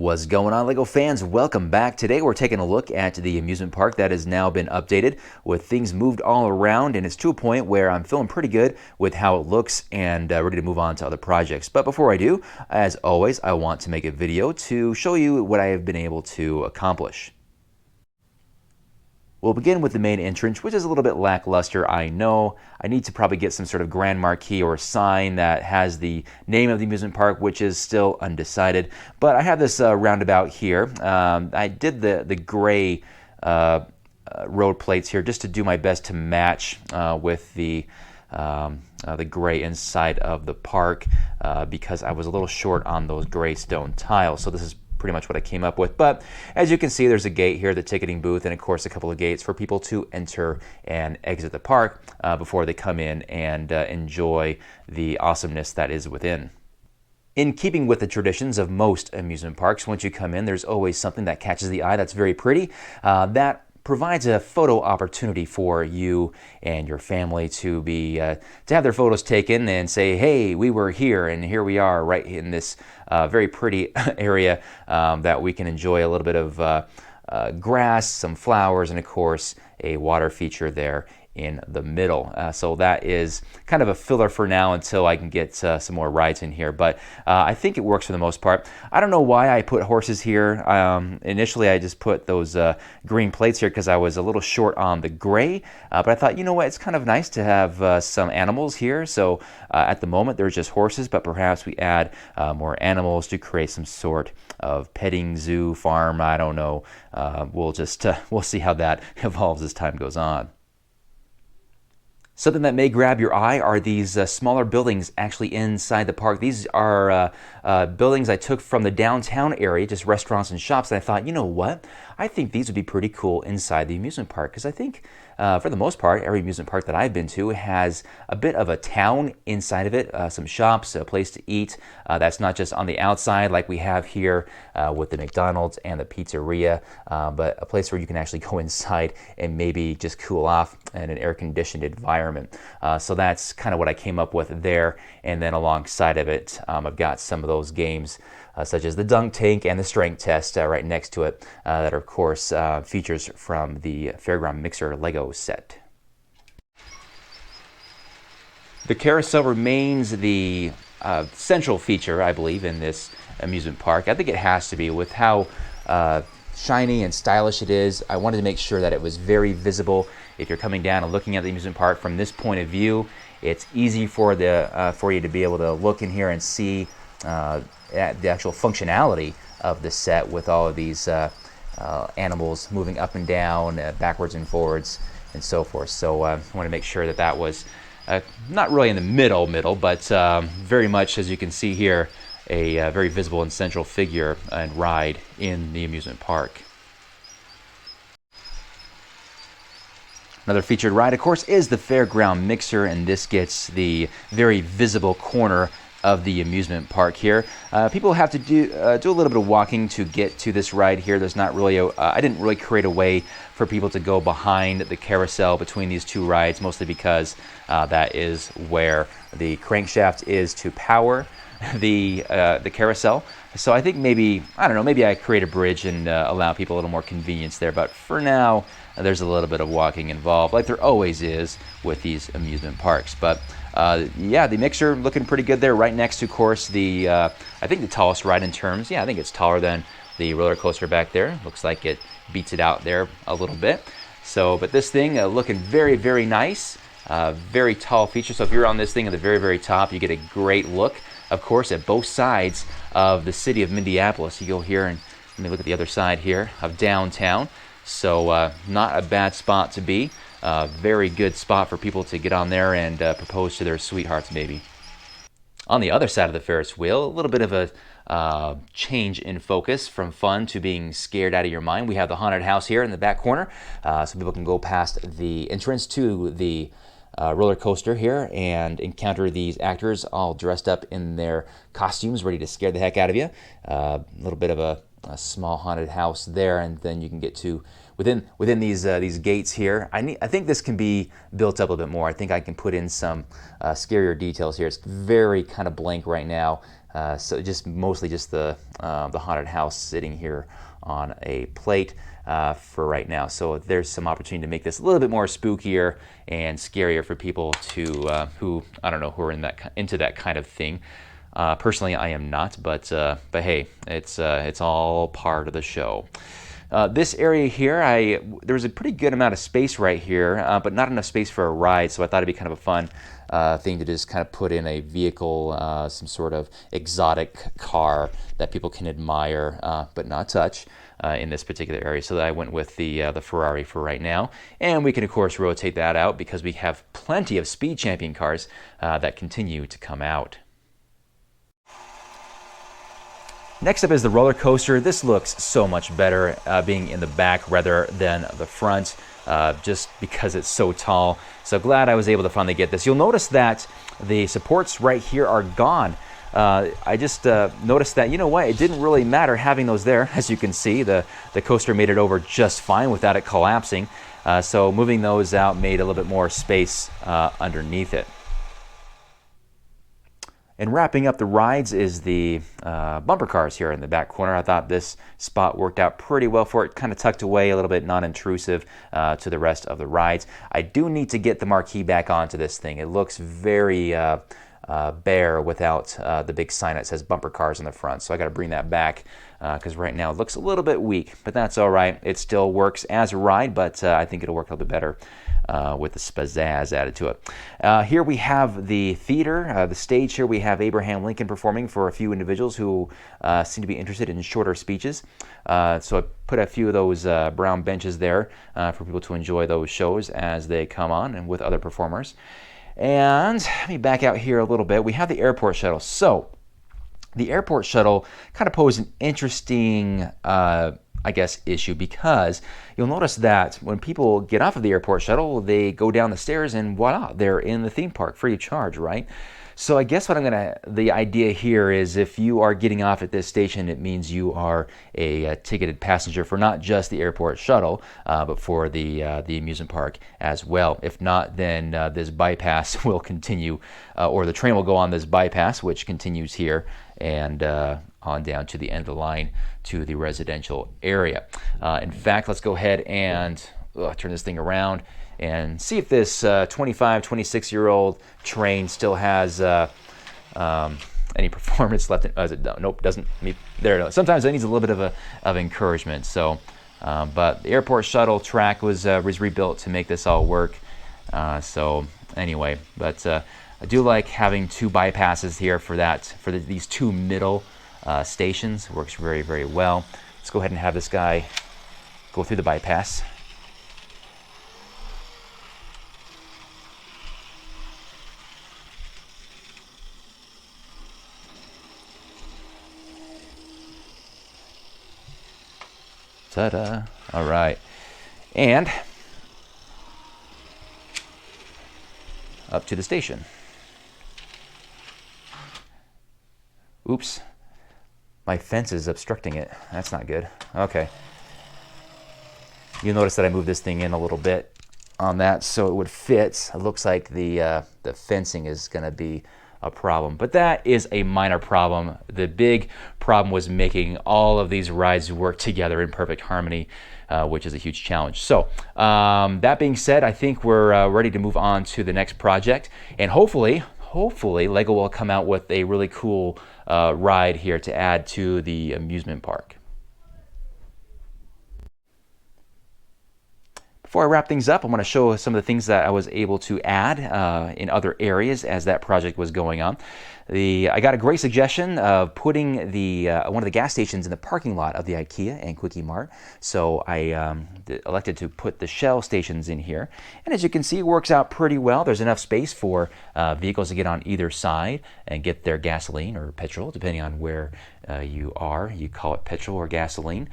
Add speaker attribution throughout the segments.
Speaker 1: What's going on, LEGO fans? Welcome back. Today we're taking a look at the amusement park that has now been updated with things moved all around, and it's to a point where I'm feeling pretty good with how it looks and ready to move on to other projects. But before I do, as always, I want to make a video to show you what I have been able to accomplish. We'll begin with the main entrance, which is a little bit lackluster, I know. I need to probably get some sort of grand marquee or sign that has the name of the amusement park, which is still undecided. But I have this roundabout here. I did the gray road plates here just to do my best to match with the gray inside of the park because I was a little short on those gray stone tiles. So this is pretty much what I came up with. But as you can see, there's a gate here, the ticketing booth, and of course a couple of gates for people to enter and exit the park before they come in and enjoy the awesomeness that is within. In keeping with the traditions of most amusement parks, once you come in, there's always something that catches the eye that's very pretty. That provides a photo opportunity for you and your family to have their photos taken and say, hey, we were here and here we are right in this very pretty area that we can enjoy a little bit of grass, some flowers, and of course a water feature there in the middle. So that is kind of a filler for now until I can get some more rides in here, but I think it works for the most part. I don't know why I put horses here. Initially I just put those green plates here because I was a little short on the gray, but I thought, you know what, it's kind of nice to have some animals here. So at the moment there's just horses, but perhaps we add more animals to create some sort of petting zoo farm. I don't know. We'll see how that evolves as time goes on. Something that may grab your eye are these smaller buildings actually inside the park. These are buildings I took from the downtown area, just restaurants and shops, and I thought, you know what? I think these would be pretty cool inside the amusement park because I think for the most part, every amusement park that I've been to has a bit of a town inside of it, some shops, a place to eat. That's not just on the outside like we have here with the McDonald's and the pizzeria, but a place where you can actually go inside and maybe just cool off in an air-conditioned environment. So that's kind of what I came up with there. And then alongside of it, I've got some of those games such as the dunk tank and the strength test right next to it that are, of course, features from the Fairground Mixer Lego set. The carousel remains the central feature, I believe, in this amusement park. I think it has to be with how shiny and stylish it is. I wanted to make sure that it was very visible. If you're coming down and looking at the amusement park from this point of view, it's easy for you to be able to look in here and see at the actual functionality of the set with all of these animals moving up and down, backwards and forwards, and so forth. So I want to make sure that was not really in the middle, but very much, as you can see here, a very visible and central figure and ride in the amusement park. Another featured ride, of course, is the Fairground Mixer, and this gets the very visible corner of the amusement park here. People have to do a little bit of walking to get to this ride here. There's not really I didn't really create a way for people to go behind the carousel between these two rides, mostly because that is where the crankshaft is to power the carousel. So I think maybe I create a bridge and allow people a little more convenience there. But for now, there's a little bit of walking involved, like there always is with these amusement parks. But yeah, the mixer looking pretty good there, right next to, of course, I think the tallest ride in terms. Yeah, I think it's taller than the roller coaster back there. Looks like it beats it out there a little bit. So, but this thing looking very, very nice. Very tall feature. So if you're on this thing at the very, very top, you get a great look, of course, at both sides of the city of Minneapolis. You go here and let me look at the other side here of downtown. So not a bad spot to be. Very good spot for people to get on there and propose to their sweethearts, maybe. On the other side of the Ferris wheel, a little bit of a change in focus from fun to being scared out of your mind. We have the haunted house here in the back corner, so people can go past the entrance to the roller coaster here and encounter these actors all dressed up in their costumes, ready to scare the heck out of you. A little bit of a small haunted house there, and then you can get to within these gates here. I think this can be built up a bit more. I think I can put in some scarier details here. It's very kind of blank right now, so just mostly just the haunted house sitting here on a plate for right now. So there's some opportunity to make this a little bit more spookier and scarier for people to who I don't know who are into that kind of thing. Personally, I am not, but hey, it's all part of the show. This area here, there's a pretty good amount of space right here, but not enough space for a ride, so I thought it'd be kind of a fun thing to just kind of put in a vehicle, some sort of exotic car that people can admire, but not touch in this particular area. So I went with the Ferrari for right now, and we can of course rotate that out because we have plenty of Speed Champion cars that continue to come out. Next up is the roller coaster. This looks so much better being in the back rather than the front, just because it's so tall. So glad I was able to finally get this. You'll notice that the supports right here are gone. I just noticed that, you know what, it didn't really matter having those there. As you can see, the coaster made it over just fine without it collapsing. So moving those out made a little bit more space underneath it. And wrapping up the rides is the bumper cars here in the back corner. I thought this spot worked out pretty well for it, kind of tucked away, a little bit non-intrusive to the rest of the rides. I do need to get the marquee back onto this thing. It looks very bare without the big sign that says bumper cars in the front. So I got to bring that back because right now it looks a little bit weak, but that's all right. It still works as a ride, but I think it'll work a little bit better with the pizzazz added to it. Here we have the theater, the stage here. We have Abraham Lincoln performing for a few individuals who seem to be interested in shorter speeches. So I put a few of those brown benches there for people to enjoy those shows as they come on and with other performers. And let me back out here a little bit. We have the airport shuttle. So the airport shuttle kind of posed an interesting I guess, issue because you'll notice that when people get off of the airport shuttle, they go down the stairs and voila, they're in the theme park free of charge, right? So I guess the idea here is if you are getting off at this station, it means you are a ticketed passenger for not just the airport shuttle, but for the amusement park as well. If not, then this bypass will continue, or the train will go on this bypass, which continues here and on down to the end of the line to the residential area. In fact, let's go ahead and turn this thing around and see if this 25, 26-year-old train still has any performance left. Nope, doesn't. There it is. Sometimes it needs a little bit of encouragement. So, but the airport shuttle track was rebuilt to make this all work. So anyway, but I do like having two bypasses here for these two middle stations. Works very, very well. Let's go ahead and have this guy go through the bypass. Ta-da. All right. And up to the station. Oops. My fence is obstructing it. That's not good. Okay. You'll notice that I moved this thing in a little bit on that so it would fit. It looks like the fencing is going to be a problem, but that is a minor problem. The big problem was making all of these rides work together in perfect harmony, which is a huge challenge. So that being said, I think we're ready to move on to the next project, and hopefully LEGO will come out with a really cool ride here to add to the amusement park. Before I wrap things up, I want to show some of the things that I was able to add in other areas as that project was going on. I got a great suggestion of putting one of the gas stations in the parking lot of the IKEA and Quickie Mart. So I elected to put the Shell stations in here. And as you can see, it works out pretty well. There's enough space for vehicles to get on either side and get their gasoline or petrol, depending on where you are. You call it petrol or gasoline.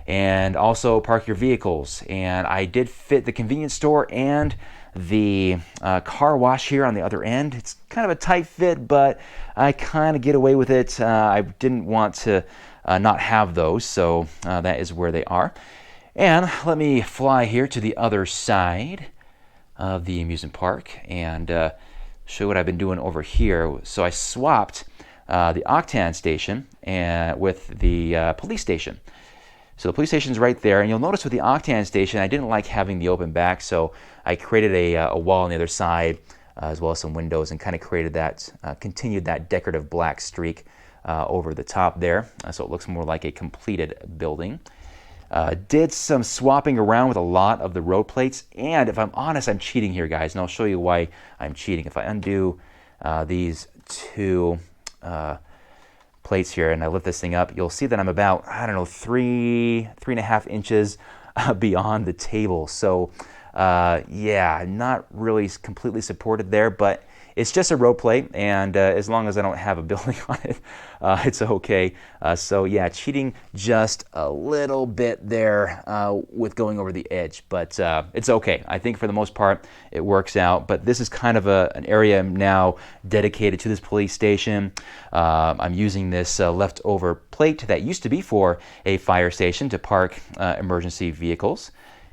Speaker 1: And also park your vehicles. And I did fit the convenience store and the car wash here on the other end. It's kind of a tight fit, but I kind of get away with it. I didn't want to not have those, so that is where they are. And let me fly here to the other side of the amusement park and show you what I've been doing over here. So I swapped the Octan station with the police station. So the police station's right there, and you'll notice with the Octan station, I didn't like having the open back, so I created a wall on the other side, as well as some windows, and kind of created that, continued that decorative black streak over the top there, so it looks more like a completed building. Did some swapping around with a lot of the road plates, and if I'm honest, I'm cheating here, guys, and I'll show you why I'm cheating. If I undo these two plates here and I lift this thing up, you'll see that I'm about, I don't know, 3.5 inches beyond the table. So yeah, not really completely supported there, but it's just a road plate, and as long as I don't have a building on it, it's okay. So yeah, cheating just a little bit there with going over the edge, but it's okay. I think for the most part, it works out. But this is kind of an area now dedicated to this police station. I'm using this leftover plate that used to be for a fire station to park emergency vehicles.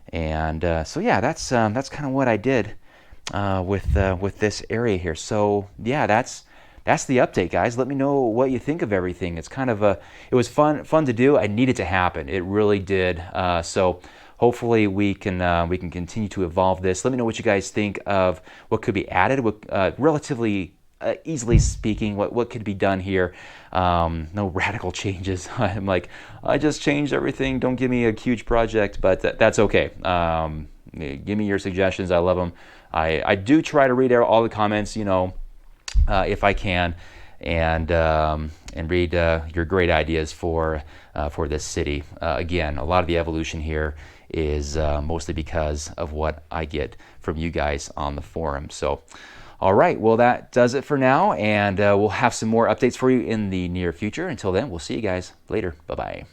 Speaker 1: And so yeah, that's kind of what I did with this area here. So yeah, that's the update, guys. Let me know what you think of everything. It's kind of it was fun to do. I needed to happen. It really did. So hopefully we can continue to evolve this. Let me know what you guys think of what could be added. Relatively easily speaking, what could be done here. No radical changes. I'm like, I just changed everything. Don't give me a huge project, but that's okay. Give me your suggestions. I love them. I do try to read out all the comments, you know, if I can, and read your great ideas for this city. Again, a lot of the evolution here is mostly because of what I get from you guys on the forum. So, all right, well, that does it for now, and we'll have some more updates for you in the near future. Until then, we'll see you guys later. Bye-bye.